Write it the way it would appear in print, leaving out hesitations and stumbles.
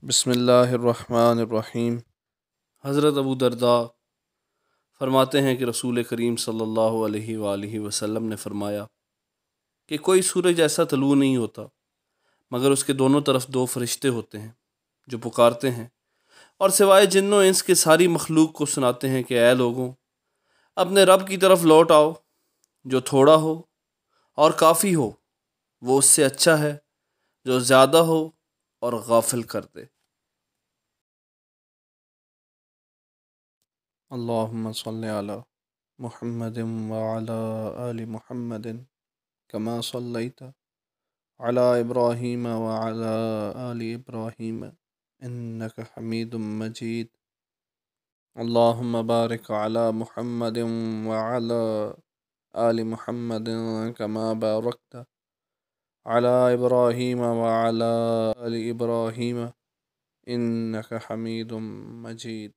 بسم اللہ الرحمن الرحیم۔ حضرت ابو درداء فرماتے ہیں کہ رسول کریم صلی اللہ علیہ وآلہ وسلم نے فرمایا کہ کوئی سورج ایسا طلوع نہیں ہوتا مگر اس کے دونوں طرف دو فرشتے ہوتے ہیں جو پکارتے ہیں اور سوائے جن و انس کے ساری مخلوق کو سناتے ہیں کہ اے لوگوں، اپنے رب کی طرف لوٹ آؤ جو تھوڑا ہو اور کافی ہو، وہ اس سے اچھا ہے جو زیادہ ہو اور غافل کر دے۔ اللہم صلی علی محمد وعلی آل محمد کما صلیت علی ابراہیم وعلی آل ابراہیم انک حمید مجید۔ اللہم بارک علی محمد وعلی آل محمد کما بارکت علی ابراہیم وعلی آل ابراہیم انک حمید مجید۔